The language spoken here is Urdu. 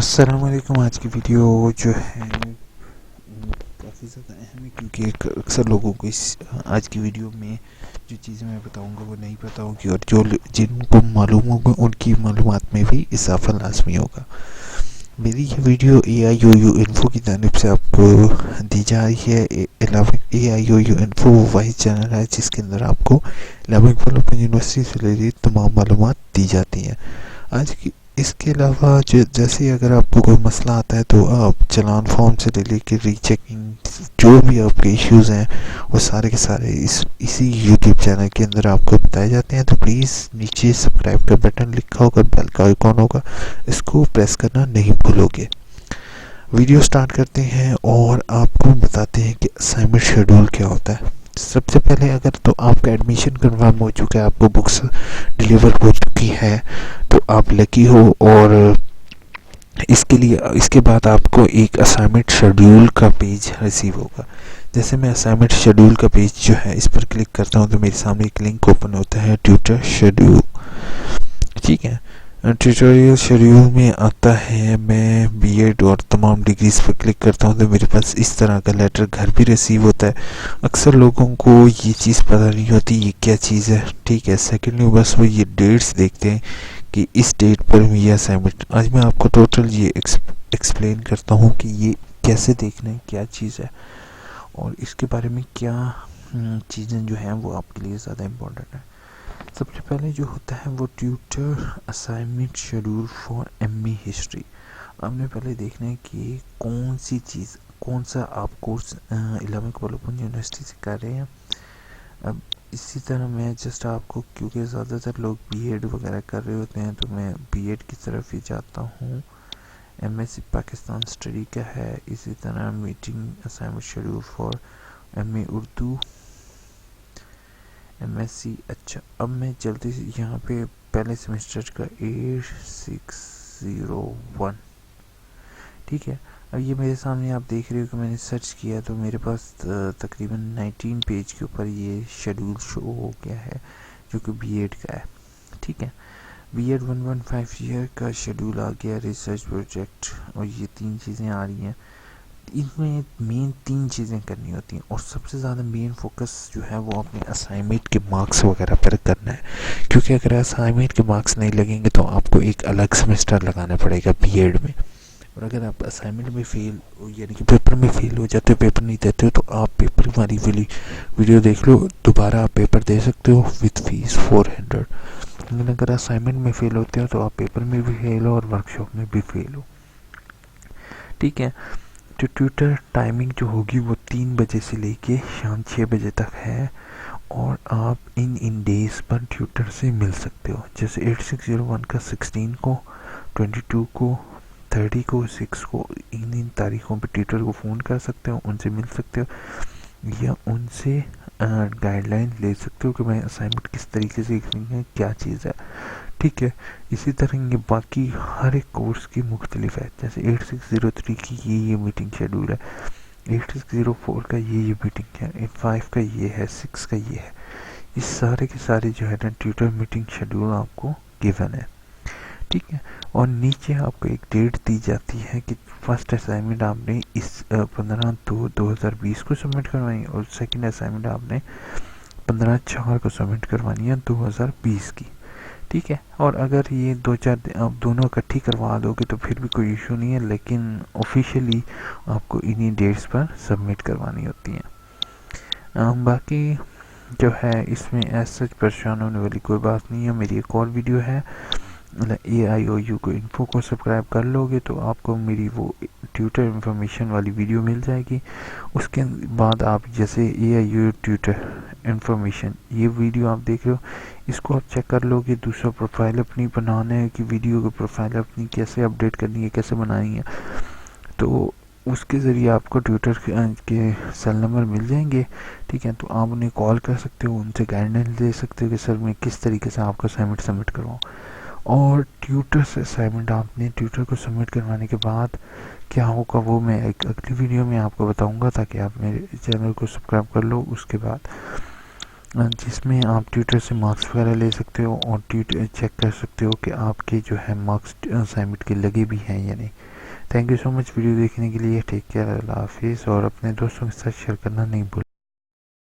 السلام علیکم. آج کی ویڈیو جو ہے کافی زیادہ اہم ہے کیونکہ اکثر لوگوں کو اس آج کی ویڈیو میں جو چیزیں میں بتاؤں گا وہ نہیں پتہ ہوگی، اور جن کو معلوم ہوگا ان کی معلومات میں بھی اضافہ لازمی ہوگا. میری یہ video a I O you info کی جانب سے آپ کو دی جا رہی ہے. اے آئی او یو انفو واحد چینل ہے جس کے اندر آپ کو 11 یونیورسٹی سے ریلیٹڈ تمام معلومات دی جاتی ہیں. آج کی اس کے علاوہ جیسے اگر آپ کو کوئی مسئلہ آتا ہے تو آپ چلان فارم سے لے کے ری چیکنگ جو بھی آپ کے ایشوز ہیں وہ سارے کے سارے اسی یوٹیوب چینل کے اندر آپ کو بتائے جاتے ہیں. تو پلیز نیچے سبسکرائب کا بٹن لکھا ہوگا، بیل کا آئیکن ہوگا، اس کو پریس کرنا نہیں بھولو گے. ویڈیو سٹارٹ کرتے ہیں اور آپ کو بتاتے ہیں کہ اسائنمنٹ شیڈول کیا ہوتا ہے. سب سے پہلے اگر تو آپ کا ایڈمیشن کنفرم ہو چکا ہے، آپ کو بکس ڈیلیور ہو چکی ہے تو آپ لکی ہو، اور اس کے بعد آپ کو ایک اسائنمنٹ شیڈول کا پیج ریسیو ہوگا. جیسے میں اسائنمنٹ شیڈول کا پیج جو ہے اس پر کلک کرتا ہوں تو میرے سامنے ایک لنک اوپن ہوتا ہے ٹیوٹر شیڈول. ٹھیک ہے، ٹیوٹوریل شیڈول میں آتا ہے. میں بی ایڈ اور تمام ڈگریز پر کلک کرتا ہوں تو میرے پاس اس طرح کا لیٹر گھر بھی ریسیو ہوتا ہے. اکثر لوگوں کو یہ چیز پتہ نہیں ہوتی یہ کیا چیز ہے. ٹھیک ہے، سیکنڈلی بس وہ یہ ڈیٹس دیکھتے ہیں کہ اس ڈیٹ پر یہ اسائنمنٹ. آج میں آپ کو ٹوٹل یہ ایکسپلین کرتا ہوں کہ یہ کیسے دیکھنا ہے، کیا چیز ہے، اور اس کے بارے میں کیا چیزیں جو ہیں وہ آپ کے لیے زیادہ امپورٹنٹ ہیں. سب سے پہلے جو ہوتا ہے وہ tutor assignment schedule for M A history. آپ نے پہلے دیکھنا ہے کہ کون سی چیز، کون سا آپ کورس 11 یونیورسٹی سے کر رہے ہیں. اب اسی طرح میں جسٹ آپ کو، کیونکہ زیادہ تر لوگ بی ایڈ وغیرہ کر رہے ہوتے ہیں تو میں بی ایڈ کی طرف ہی جاتا ہوں. M S C Pakistan study کا ہے. اسی طرح meeting assignment schedule for M A Urdu, M S C. اچھا، اب میں جلدی سے یہاں پہ پہلے سیمسٹر کا 8601. ٹھیک ہے، اب یہ میرے سامنے آپ دیکھ رہے ہو کہ میں نے سرچ کیا تو میرے پاس تقریباً 19 پیج کے اوپر یہ شیڈول شو ہو گیا ہے جو کہ بی ایڈ کا ہے. ٹھیک ہے، بی ایڈ 115 ایئر کا شیڈول آ گیا، ریسرچ پروجیکٹ، اور یہ 3 چیزیں آ رہی ہیں. ان میں مین 3 چیزیں کرنی ہوتی ہیں، اور سب سے زیادہ مین فوکس جو ہے وہ اپنے اسائنمنٹ کے مارکس وغیرہ پر کرنا ہے. کیونکہ اگر اسائنمنٹ کے مارکس نہیں لگیں گے تو آپ کو ایک الگ سیمسٹر لگانا پڑے گا بی ایڈ میں. اور اگر آپ اسائنمنٹ میں فیل، یعنی کہ پیپر میں فیل ہو جاتے ہو، پیپر نہیں دیتے ہو، تو آپ پیپر والی ویڈیو دیکھ لو، دوبارہ آپ پیپر دے سکتے ہو وتھ فیس 400. لیکن اگر اسائنمنٹ میں فیل ہوتے ہو تو آپ پیپر میں بھی فیل ہو اور ورک شاپ میں بھی فیل ہو. ٹھیک ہے، تو ٹیوٹر ٹائمنگ جو ہوگی وہ 3 بجے سے لے کے شام 6 بجے تک ہے، اور آپ ان ڈیز پر ٹیوٹر سے مل سکتے ہو. جیسے 8601 کا 16 کو، 22 کو، 30 کو، 6 کو، ان تاریخوں پہ ٹیوٹر کو فون کر سکتے ہو، ان سے مل سکتے ہو، یا ان سے گائیڈ لائن لے سکتے ہو کہ میں اسائنمنٹ کس طریقے سے لکھنی ہے، کیا چیز ہے. ٹھیک ہے، اسی طرح یہ باقی ہر ایک کورس کی مختلف ہے. جیسے 8603 کی یہ میٹنگ شیڈول ہے، 8604 کا یہ میٹنگ ہے، 85 کا یہ ہے، 6 کا یہ ہے. یہ سارے کے سارے جو ہے نا ٹیوٹر میٹنگ شیڈول آپ کو گیون ہے. ٹھیک ہے، اور نیچے آپ کو ایک ڈیٹ دی جاتی ہے کہ فرسٹ اسائنمنٹ آپ نے اس 15/2/2020 کو سبمٹ کروانی ہے، اور سیکنڈ اسائنمنٹ آپ نے 15/4 کو سبمٹ کروانی ہے 2020 کی. ٹھیک ہے، اور اگر یہ 2-4 آپ دونوں اکٹھی کروا دو گے تو پھر بھی کوئی ایشو نہیں ہے، لیکن آفیشیلی آپ کو انہی ڈیٹس پر سبمٹ کروانی ہوتی ہیں. باقی جو ہے اس میں ایز سچ پریشان ہونے والی کوئی بات نہیں ہے. میری ایک اور ویڈیو ہے اے آئی او یو کو انفو کو سبسکرائب کر لو گے تو آپ کو میری وہ ٹیوٹر انفارمیشن والی ویڈیو مل جائے گی. اس کے بعد آپ جیسے اے آئی او ٹیوٹر انفارمیشن یہ ویڈیو آپ دیکھ رہے ہو، اس کو آپ چیک کر لو گے. دوسرا پروفائل اپنی بنانا ہے کہ ویڈیو کی پروفائل اپنی کیسے اپڈیٹ کرنی ہے، کیسے بنانی ہے، تو اس کے ذریعے آپ کو ٹیوٹر کے سیل نمبر مل جائیں گے. ٹھیک ہے، تو آپ انہیں کال کر سکتے ہو، ان سے گائیڈنس لے سکتے ہو کہ سر میں کس طریقے سے آپ کا اسائنمنٹ سبمٹ کرواؤں. اور ٹیوٹر سے اسائنمنٹ آپ نے ٹیوٹر کو سبمٹ کروانے کے بعد کیا ہوگا وہ میں ایک اگلی ویڈیو میں آپ کو بتاؤں گا، تاکہ آپ میرے چینل کو سبسکرائب کر لو. اس کے بعد جس میں آپ ٹیوٹر سے مارکس وغیرہ لے سکتے ہو اور چیک کر سکتے ہو کہ آپ کے جو ہے مارکس اسائنمنٹ کے لگے بھی ہیں یا نہیں. Thank you so much video دیکھنے کے لیے. Take care. اللہ حافظ. اور اپنے دوستوں کے ساتھ شیئر کرنا نہیں بھولیں.